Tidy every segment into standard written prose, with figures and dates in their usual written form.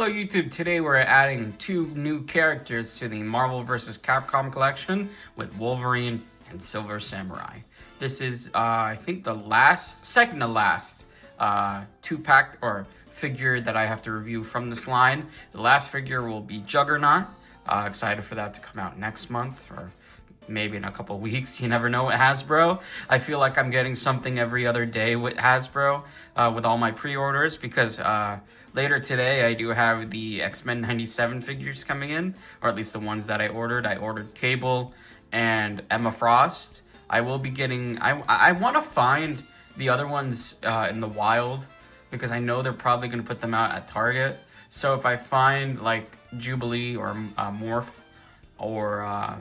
Hello YouTube, today we're adding 2 new characters to the Marvel vs. Capcom collection with Wolverine and Silver Samurai. This is, I think second to last 2-pack or figure that I have to review from this line. The last figure will be Juggernaut. Excited for that to come out next month or maybe in a couple weeks. You never know with Hasbro. I feel like I'm getting something every other day with Hasbro with all my pre-orders because later today I do have the X-Men 97 figures coming in, or at least the ones that I ordered. I ordered Cable and Emma Frost. I will be getting, I want to find the other ones in the wild because I know they're probably going to put them out at Target. So if I find like Jubilee or Morph or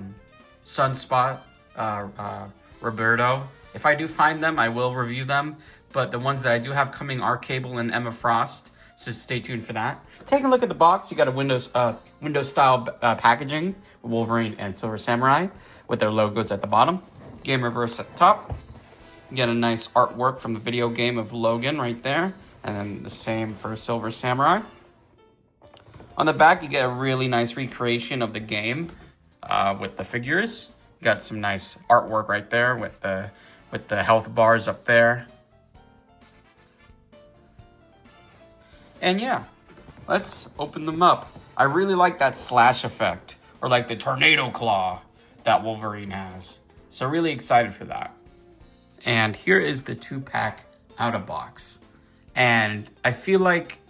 Sunspot, Roberto, if I do find them, I will review them. But the ones that I do have coming are Cable and Emma Frost, so stay tuned for that. Taking a look at the box, you got a Windows style packaging with Wolverine and Silver Samurai with their logos at the bottom. Game reverse at the top. You get a nice artwork from the video game of Logan right there, and then the same for Silver Samurai. On the back, you get a really nice recreation of the game with the figures. You got some nice artwork right there with the health bars up there. And yeah, let's open them up. I really like that slash effect, or like the tornado claw that Wolverine has. So really excited for that. And here is the 2-pack out of box. And I feel like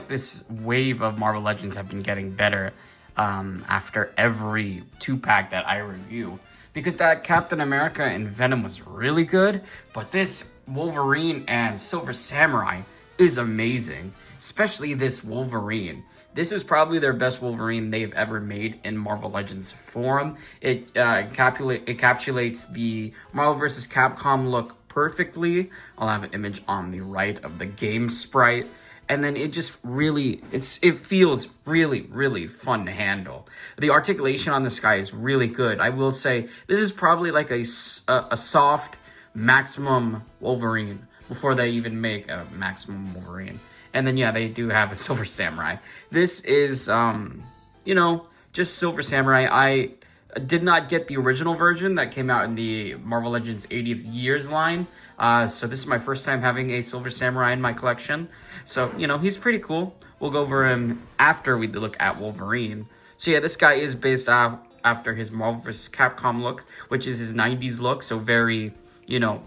this wave of Marvel Legends have been getting better after every 2-pack that I review. Because that Captain America and Venom was really good, but this Wolverine and Silver Samurai is amazing. Especially this Wolverine. This is probably their best Wolverine they've ever made in Marvel Legends form. It encapsulates the Marvel vs. Capcom look perfectly. I'll have an image on the right of the game sprite. And then it just really, it feels really, really fun to handle. The articulation on this guy is really good. I will say, this is probably like a soft Maximum Wolverine before they even make a Maximum Wolverine. And then, yeah, they do have a Silver Samurai. This is, just Silver Samurai. I did not get the original version that came out in the Marvel Legends 80th Years line. So this is my first time having a Silver Samurai in my collection. So, he's pretty cool. We'll go over him after we look at Wolverine. So yeah, this guy is based after his Marvel vs. Capcom look, which is his 90s look. So very,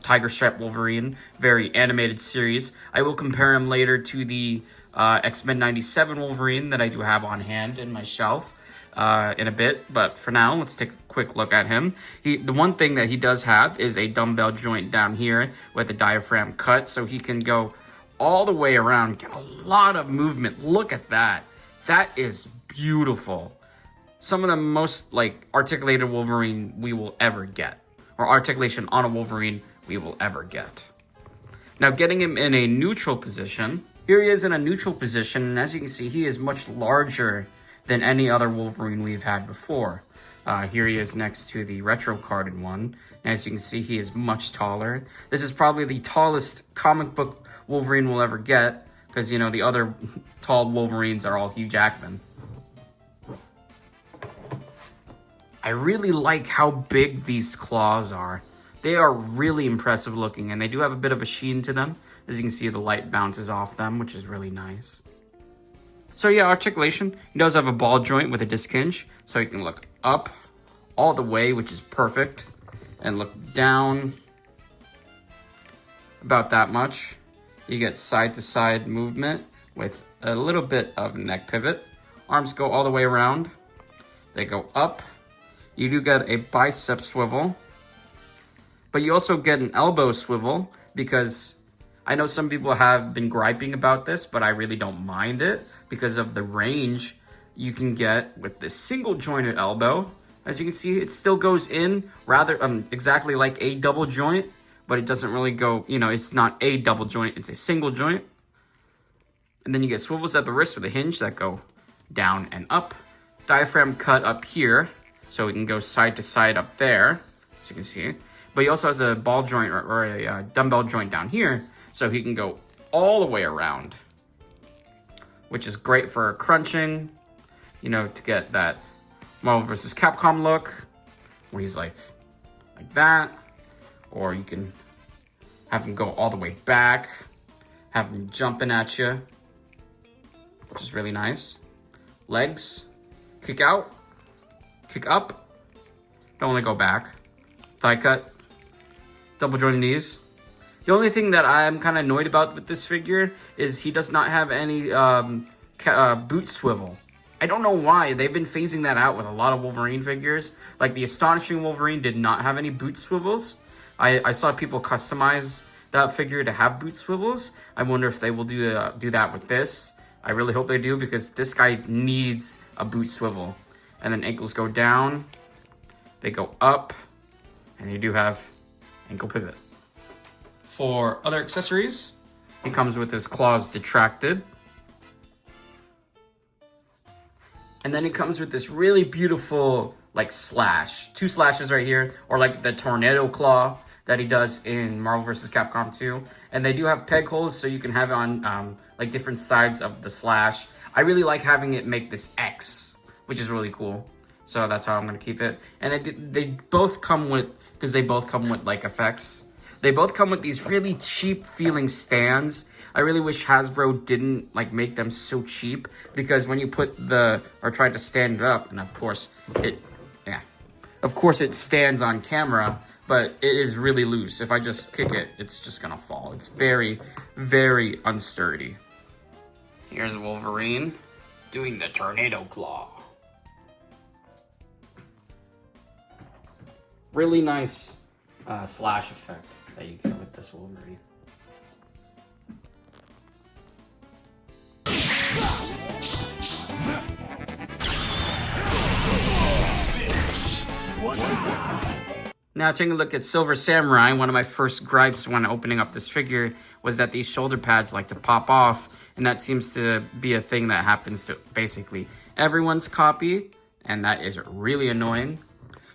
Tiger Stripe Wolverine, very animated series. I will compare him later to the X-Men 97 Wolverine that I do have on hand in my shelf in a bit. But for now, let's take a quick look at him. The one thing that he does have is a dumbbell joint down here with a diaphragm cut, so he can go all the way around, get a lot of movement. Look at that. That is beautiful. Some of the most articulated Wolverine we will ever get, or articulation on a Wolverine we will ever get. Now getting him in a neutral position, here he is in a neutral position, and as you can see, he is much larger than any other Wolverine we've had before. Here he is next to the retro carded one. And as you can see, he is much taller. This is probably the tallest comic book Wolverine will ever get, because, the other tall Wolverines are all Hugh Jackman. I really like how big these claws are. They are really impressive looking, and they do have a bit of a sheen to them. As you can see, the light bounces off them, which is really nice. So yeah, articulation. He does have a ball joint with a disc hinge, so he can look up all the way, which is perfect, and look down about that much. You get side-to-side movement with a little bit of neck pivot. Arms go all the way around. They go up. You do get a bicep swivel, but you also get an elbow swivel because I know some people have been griping about this, but I really don't mind it because of the range you can get with this single jointed elbow. As you can see, it still goes in rather exactly like a double joint, but it doesn't really go, it's not a double joint, it's a single joint. And then you get swivels at the wrist with a hinge that go down and up. Diaphragm cut up here, so we can go side to side up there, as you can see. But he also has a ball joint or a dumbbell joint down here, so he can go all the way around. which is great for crunching, you know, to get that Marvel vs. Capcom look, where he's like that. Or you can have him go all the way back, have him jumping at you, which is really nice. Legs, kick out, kick up, don't want to go back. Thigh cut, double jointed knees. The only thing that I'm kind of annoyed about with this figure is he does not have any boot swivel. I don't know why. They've been phasing that out with a lot of Wolverine figures. Like the Astonishing Wolverine did not have any boot swivels. I saw people customize that figure to have boot swivels. I wonder if they will do that with this. I really hope they do, because this guy needs a boot swivel. And then ankles go down, they go up, and you do have ankle pivot. For other accessories, he comes with his claws detracted. And then it comes with this really beautiful like slash. 2 slashes right here, or like the tornado claw that he does in Marvel vs. Capcom 2. And they do have peg holes, so you can have it on like different sides of the slash. I really like having it make this X, which is really cool. So that's how I'm going to keep it. And they both come with, because they both come with like effects. They both come with these really cheap feeling stands. I really wish Hasbro didn't like make them so cheap, because when you put try to stand it up, and of course it stands on camera, but it is really loose. If I just kick it, it's just gonna fall. It's very, very unsturdy. Here's Wolverine doing the tornado claw. Really nice slash effect that you get with this Wolverine. Now taking a look at Silver Samurai, one of my first gripes when opening up this figure was that these shoulder pads like to pop off, and that seems to be a thing that happens to basically everyone's copy, and that is really annoying.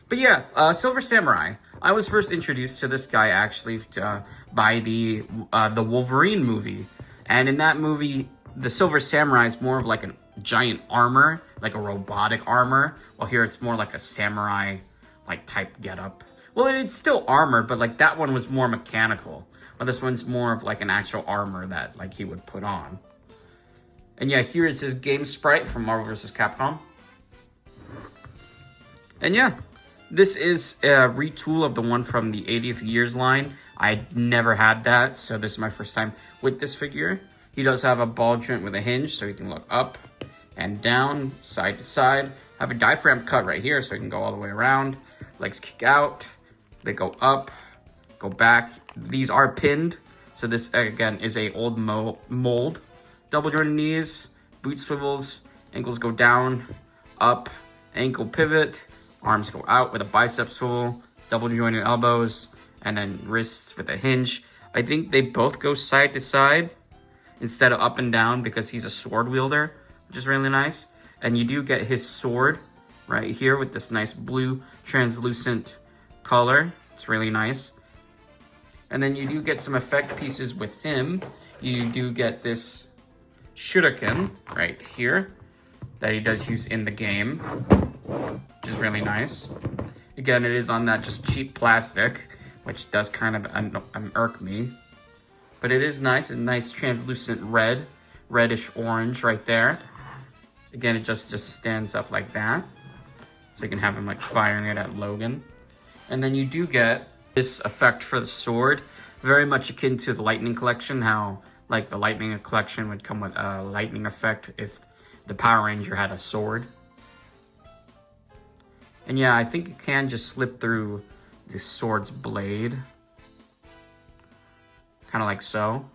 But yeah, Silver Samurai. I was first introduced to this guy actually by the Wolverine movie, and in that movie, the Silver Samurai is more of like a giant armor, like a robotic armor, while here it's more like a samurai like type getup. Well, it's still armor, but like that one was more mechanical, while this one's more of like an actual armor that like he would put on. And yeah, here is his game sprite from Marvel vs. Capcom. And yeah, this is a retool of the one from the 80th Years line. I never had that, so this is my first time with this figure. He does have a ball joint with a hinge, so he can look up and down, side to side. Have a diaphragm cut right here, so he can go all the way around. Legs kick out, they go up, go back. These are pinned, so this again is a old mold. Double jointed knees, boot swivels, ankles go down, up, ankle pivot, arms go out with a bicep swivel, double jointed elbows, and then wrists with a hinge. I think they both go side to side instead of up and down, because he's a sword wielder, which is really nice. And you do get his sword right here with this nice blue translucent color. It's really nice. And then you do get some effect pieces with him. You do get this shuriken right here that he does use in the game, which is really nice. Again, it is on that just cheap plastic, which does kind of irk me. But it is nice, a nice translucent reddish orange right there. Again, it just stands up like that. So you can have him like firing it at Logan. And then you do get this effect for the sword, very much akin to the Lightning Collection, how like the Lightning Collection would come with a lightning effect if the Power Ranger had a sword. And yeah, I think it can just slip through the sword's blade. Kind of like so.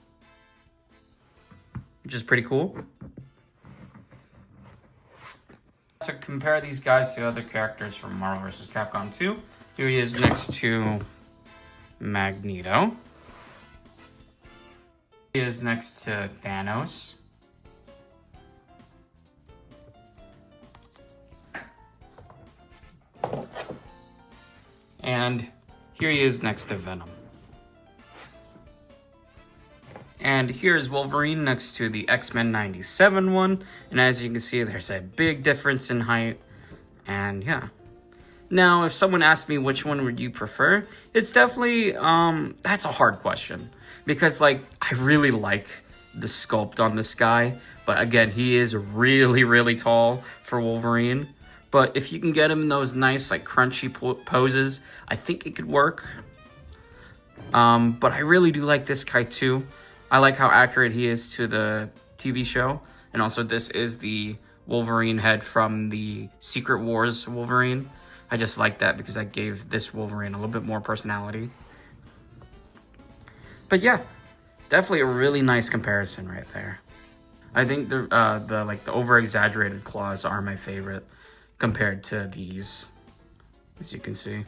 Which is pretty cool. To compare these guys to other characters from Marvel vs. Capcom 2, here he is next to Magneto. He is next to Thanos. And here he is next to Venom. And here's Wolverine next to the X-Men 97 one. And as you can see, there's a big difference in height. And yeah. Now, if someone asked me which one would you prefer, it's definitely, that's a hard question. Because, like, I really like the sculpt on this guy. But again, he is really, really tall for Wolverine. But if you can get him in those nice, like, crunchy poses, I think it could work. But I really do like this guy, too. I like how accurate he is to the TV show. And also, this is the Wolverine head from the Secret Wars Wolverine. I just like that because that gave this Wolverine a little bit more personality. But yeah, definitely a really nice comparison right there. I think the over-exaggerated claws are my favorite compared to these, as you can see.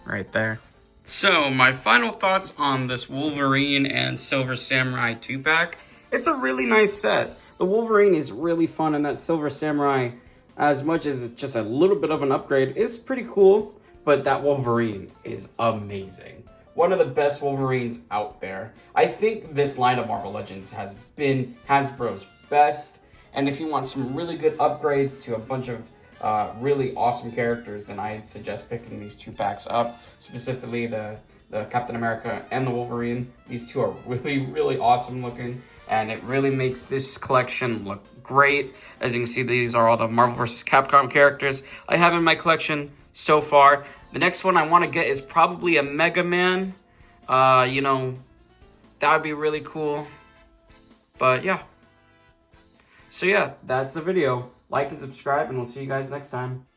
Right there. So, my final thoughts on this Wolverine and Silver Samurai 2-pack. It's a really nice set. The Wolverine is really fun, and that Silver Samurai, as much as it's just a little bit of an upgrade, is pretty cool. But that Wolverine is amazing. One of the best Wolverines out there. I think this line of Marvel Legends has been Hasbro's best. And if you want some really good upgrades to a bunch of really awesome characters, then I'd suggest picking these 2-packs up. Specifically the Captain America and the Wolverine. These two are really, really awesome looking. And it really makes this collection look great. As you can see, these are all the Marvel vs. Capcom characters I have in my collection so far. The next one I want to get is probably a Mega Man. You know, that would be really cool. But yeah. So yeah, that's the video. Like and subscribe, and we'll see you guys next time.